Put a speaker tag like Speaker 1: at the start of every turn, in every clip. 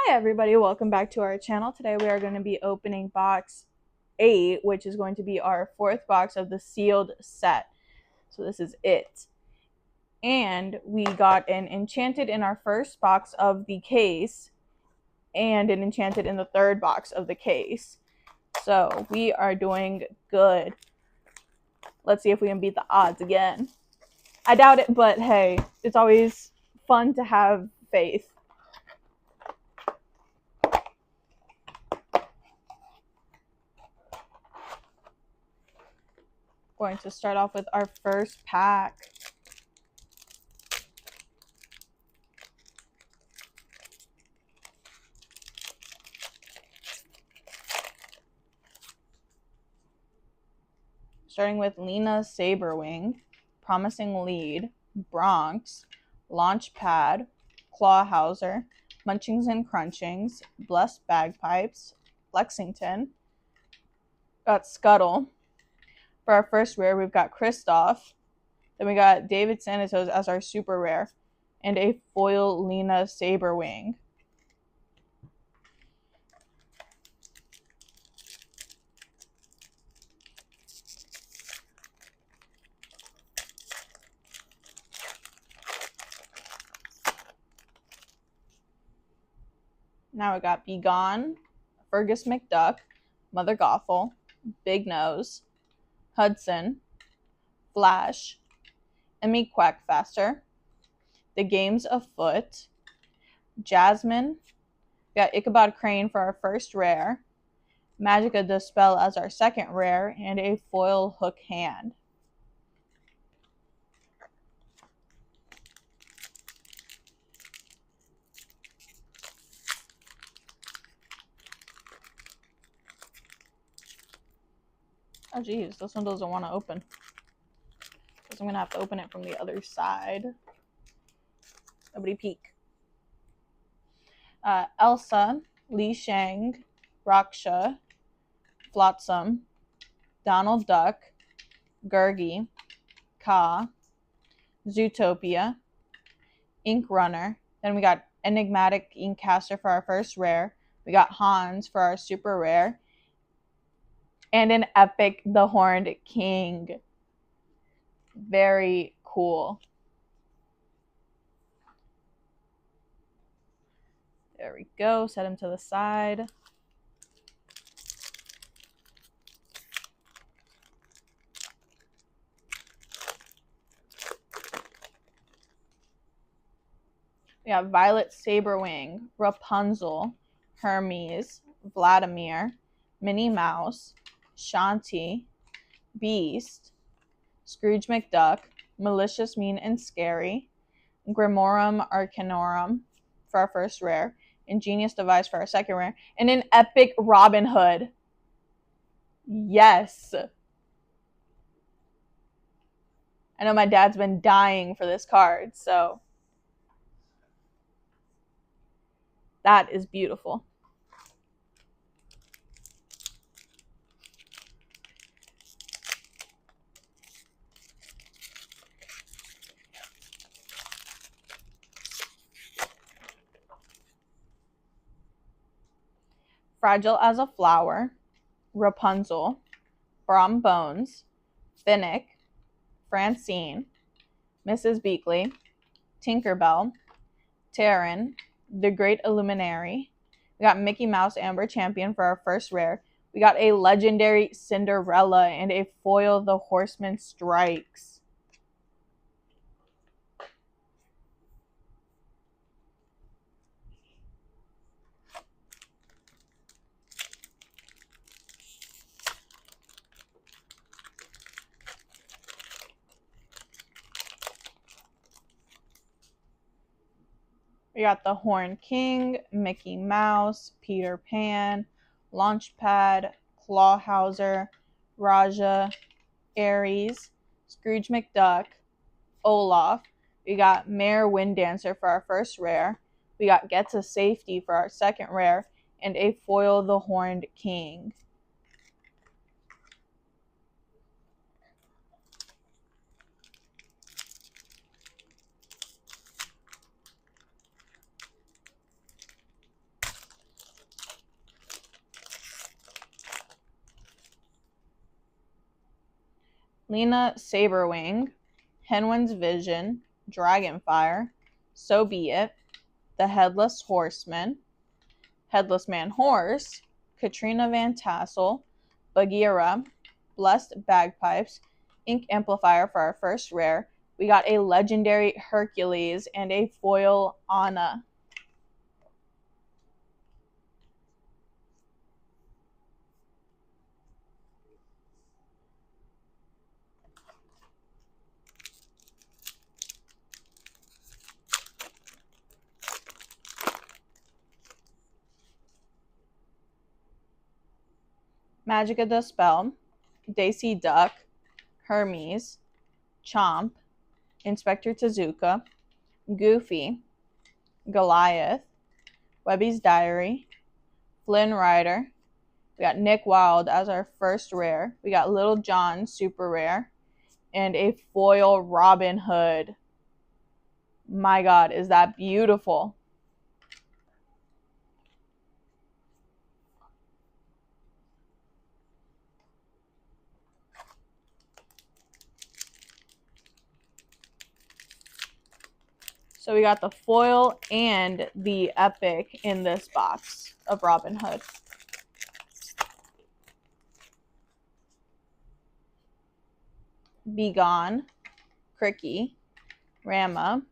Speaker 1: Hi everybody, welcome back to our channel. Today we are going to be opening box 8, which is going to be our 4th box of the sealed set. So this is it. And we got an enchanted in our first box of the case and an enchanted in the 3rd box of the case. So we are doing good. Let's see if we can beat the odds again. I doubt it, but hey, it's always fun to have faith. Going to start off with our first pack. Starting with Lena Saberwing, Promising Lead, Bronx, Launchpad, Clawhauser, Munchings and Crunchings, Blessed Bagpipes, Lexington. Got Scuttle. For our first rare, we've got Kristoff. Then we got David Sanitos as our super rare, and a foil Lena Saberwing. Now we got Be Gone, Fergus McDuck, Mother Gothel, Big Nose, Hudson, Flash, Emmy Quackfaster, The Game's Afoot, Jasmine, we got Ichabod Crane for our first rare, Magica De Spell as our second rare, and a foil Hook Hand. Oh geez, this one doesn't want to open. Because I'm going to have to open it from the other side. Nobody peek. Elsa, Li Shang, Raksha, Flotsam, Donald Duck, Gurgi, Ka, Zootopia, Ink Runner. Then we got Enigmatic Inkcaster for our first rare. We got Hans for our super rare. And an epic The Horned King. Very cool. There we go. Set him to the side. We have Violet Saberwing, Rapunzel, Hermes, Vladimir, Minnie Mouse, Shanti, Beast, Scrooge McDuck, Malicious, Mean, and Scary, Grimorum Arcanorum for our first rare, Ingenious Device for our second rare, and an epic Robin Hood. Yes. I know my dad's been dying for this card, so that is beautiful. Fragile as a Flower, Rapunzel, Brom Bones, Finnick, Francine, Mrs. Beakley, Tinkerbell, Taryn, The Great Illuminary. We got Mickey Mouse Amber Champion for our first rare. We got a legendary Cinderella and a foil The Horseman Strikes. We got the Horned King, Mickey Mouse, Peter Pan, Launchpad, Clawhauser, Raja, Aries, Scrooge McDuck, Olaf. We got Mayor Winddancer for our first rare. We got Get to Safety for our second rare, and a foil The Horned King. Lena Saberwing, Henwin's Vision, Dragonfire, So Be It, The Headless Horseman, Headless Man Horse, Katrina Van Tassel, Bagheera, Blessed Bagpipes, Ink Amplifier for our first rare. We got a legendary Hercules and a foil Anna. Magica the Spell, Daisy Duck, Hermes, Chomp, Inspector Tezuka, Goofy, Goliath, Webby's Diary, Flynn Rider. We got Nick Wilde as our first rare. We got Little John, super rare. And a foil Robin Hood. My God, is that beautiful. So we got the foil and the epic in this box of Robin Hood. Be Gone, Cricky, Rama,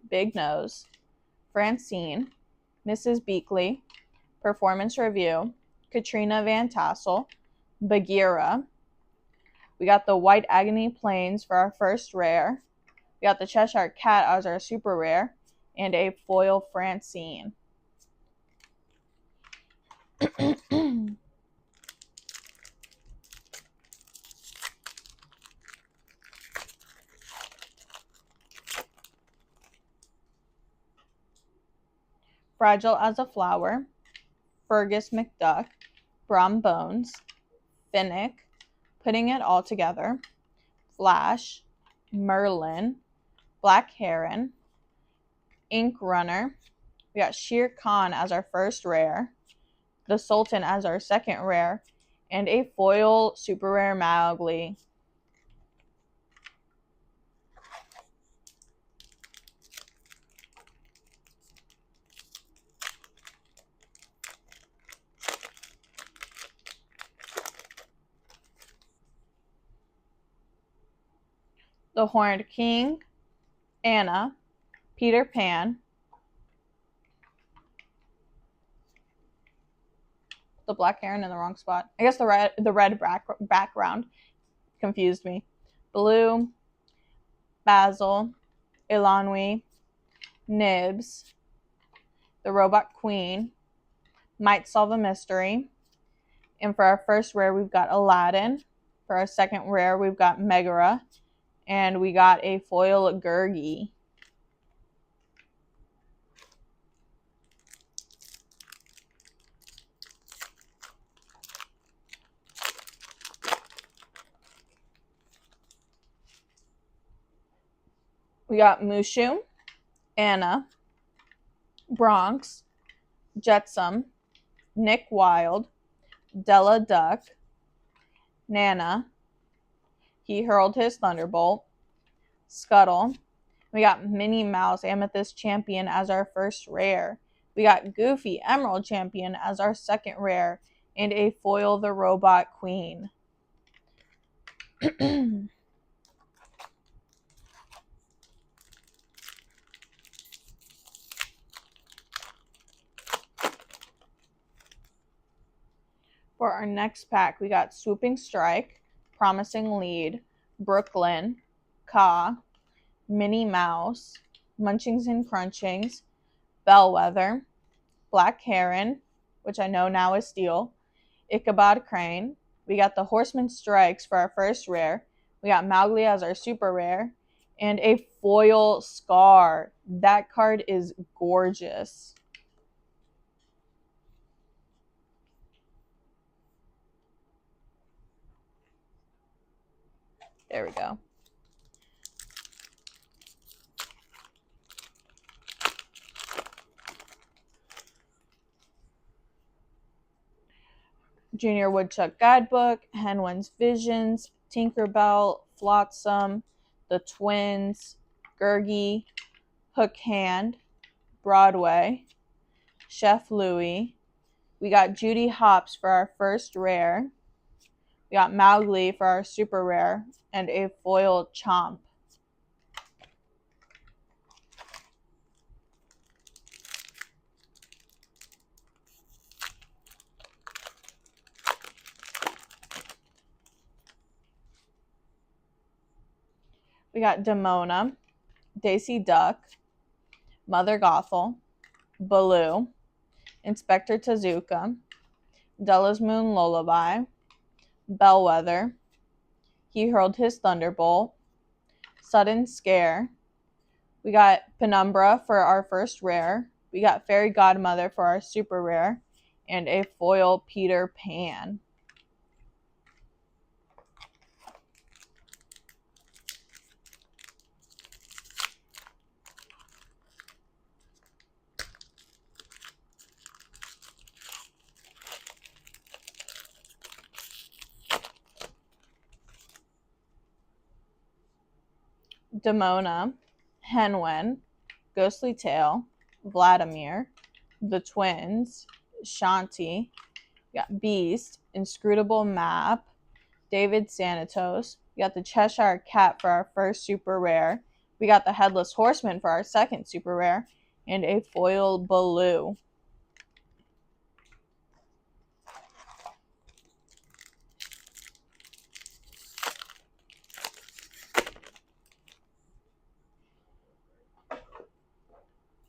Speaker 1: Big Nose, Francine, Mrs. Beakley, Performance Review, Katrina Van Tassel, Bagheera. We got the White Agony Plains for our first rare. We got the Cheshire Cat as our super rare, and a foil Francine. Fragile as a Flower, Fergus McDuck, Brom Bones, Finnick, Putting It All Together, Flash, Merlin, Black Heron, Ink Runner. We got Shere Khan as our first rare, the Sultan as our second rare, and a foil super rare Mowgli. The Horned King, Anna, Peter Pan, the Black Heron in the wrong spot. I guess the red background confused me. Blue, Basil, Elanwi, Nibs, the Robot Queen, Might Solve a Mystery. And for our first rare, we've got Aladdin. For our second rare, we've got Megara. And we got a foil Gurgi. We got Mushu, Anna, Bronx, Jetsam, Nick Wilde, Della Duck, Nana, He Hurled His Thunderbolt, Scuttle. We got Minnie Mouse, Amethyst Champion as our first rare. We got Goofy, Emerald Champion as our second rare. And a foil, the Robot Queen. For our next pack, we got Swooping Strike, Promising Lead, Brooklyn, Ka, Minnie Mouse, Munchings and Crunchings, Bellwether, Black Heron, which I know now is Steel, Ichabod Crane. We got the Horseman Strikes for our first rare. We got Mowgli as our super rare, and a foil Scar. That card is gorgeous. There we go. Junior Woodchuck Guidebook, Henwin's Visions, Tinkerbell, Flotsam, the Twins, Gurgi, Hook Hand, Broadway, Chef Louie. We got Judy Hopps for our first rare. We got Mowgli for our super rare, and a foil Chomp. We got Demona, Daisy Duck, Mother Gothel, Baloo, Inspector Tezuka, Della's Moon Lullaby, Bellwether, He Hurled His Thunderbolt, Sudden Scare. We got Penumbra for our first rare. We got Fairy Godmother for our super rare, and a foil Peter Pan. Demona, Henwen, Ghostly Tale, Vladimir, the Twins, Shanti. We got Beast, Inscrutable Map, David Sanatos. We got the Cheshire Cat for our first super rare. We got the Headless Horseman for our second super rare, and a foil Baloo.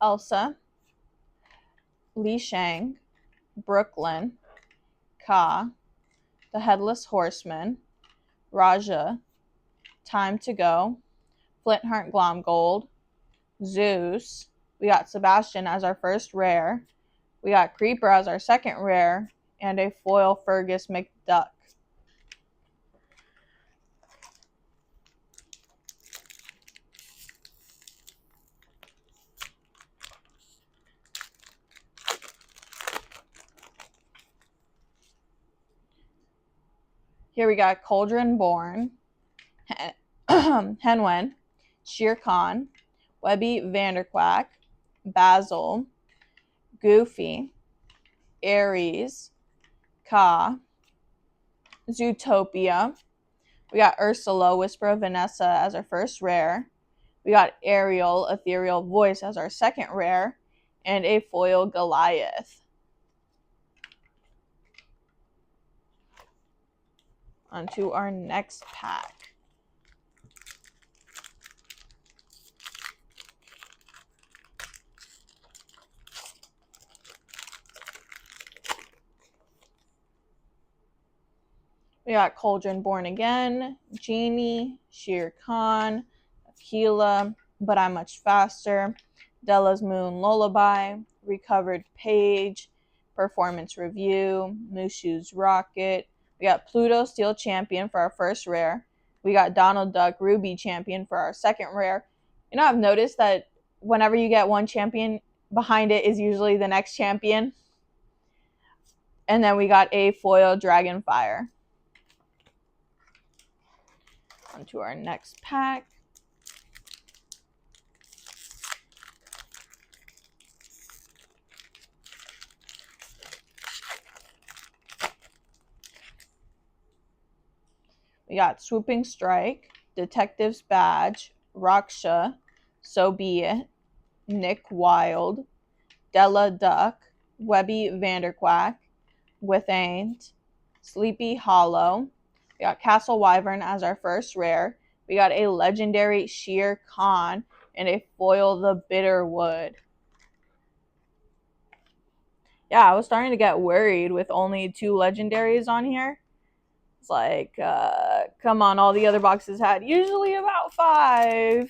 Speaker 1: Elsa, Li Shang, Brooklyn, Ka, the Headless Horseman, Raja, Time to Go, Flintheart Glomgold, Zeus. We got Sebastian as our first rare. We got Creeper as our second rare, and a foil Fergus McDuck. Here we got Cauldron Born, Henwen, Shere Khan, Webby Vanderquack, Basil, Goofy, Ares, Ka, Zootopia. We got Ursula, Whisper of Vanessa as our first rare. We got Ariel, Ethereal Voice as our second rare, and a foil Goliath. On to our next pack. We got Cauldron Born Again, Genie, Shere Khan, Aquila, But I'm Much Faster, Della's Moon Lullaby, Recovered Page, Performance Review, Mushu's Rocket. We got Pluto Steel Champion for our first rare. We got Donald Duck Ruby Champion for our second rare. You know, I've noticed that whenever you get one champion, behind it is usually the next champion. And then we got a foil Dragonfire. On to our next pack. We got Swooping Strike, Detective's Badge, Raksha, So Be It, Nick Wilde, Della Duck, Webby Vanderquack, Withaint, Sleepy Hollow. We got Castle Wyvern as our first rare. We got a legendary Shere Khan and a foil The Bitterwood. Yeah, I was starting to get worried with only 2 legendaries on here. It's like, come on, all the other boxes had usually about 5.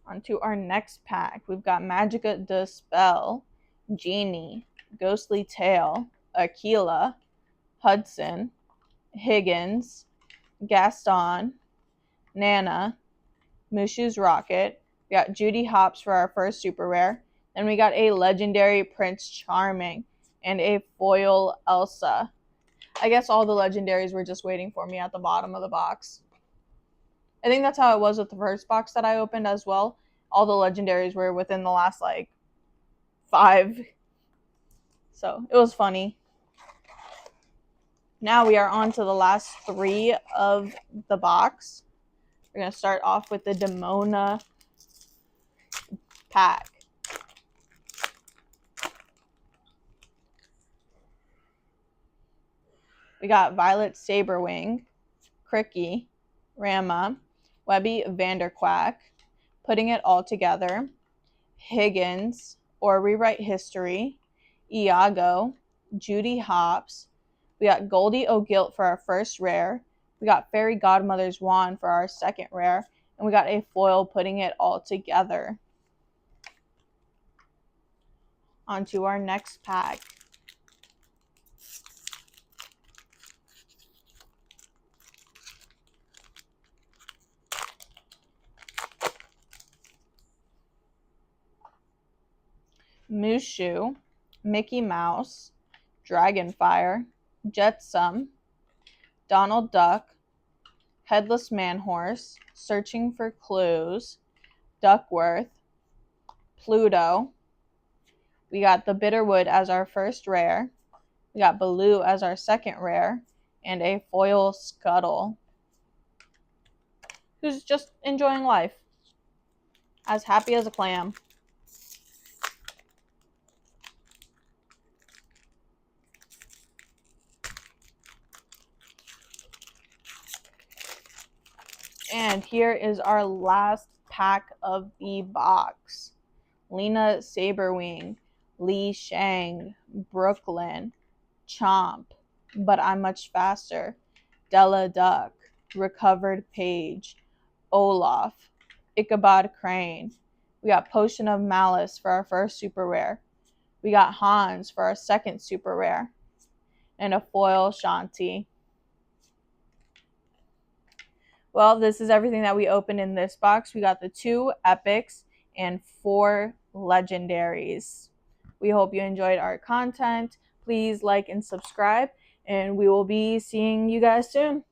Speaker 1: On to our next pack. We've got Magica Dispel, Genie, Ghostly Tale, Aquila, Hudson, Higgins, Gaston, Nana, Mushu's Rocket. We got Judy Hopps for our first super rare. Then we got a legendary Prince Charming. and a foil Elsa. I guess all the legendaries were just waiting for me at the bottom of the box. I think that's how it was with the first box that I opened as well. All the legendaries were within the last like 5. So it was funny. Now we are on to the last 3 of the box. We're going to start off with the Demona pack. We got Violet Saberwing, Cricky, Rama, Webby Vanderquack, Putting It All Together, Higgins, or Rewrite History, Iago, Judy Hopps. We got Goldie O'Gilt for our first rare. We got Fairy Godmother's Wand for our second rare. And we got a foil Putting It All Together. On to our next pack. Mushu, Mickey Mouse, Dragonfire, Jetsam, Donald Duck, Headless Manhorse, Searching for Clues, Duckworth, Pluto. We got the Bitterwood as our first rare. We got Baloo as our second rare, and a foil Scuttle, who's just enjoying life, as happy as a clam. And here is our last pack of the box. Lena Saberwing, Li Shang, Brooklyn, Chomp, But I'm Much Faster, Della Duck, Recovered Page, Olaf, Ichabod Crane. We got Potion of Malice for our first super rare. We got Hans for our second super rare. And a foil Shanti. Well, this is everything that we opened in this box. We got the 2 epics and 4 legendaries. We hope you enjoyed our content. Please like and subscribe, and we will be seeing you guys soon.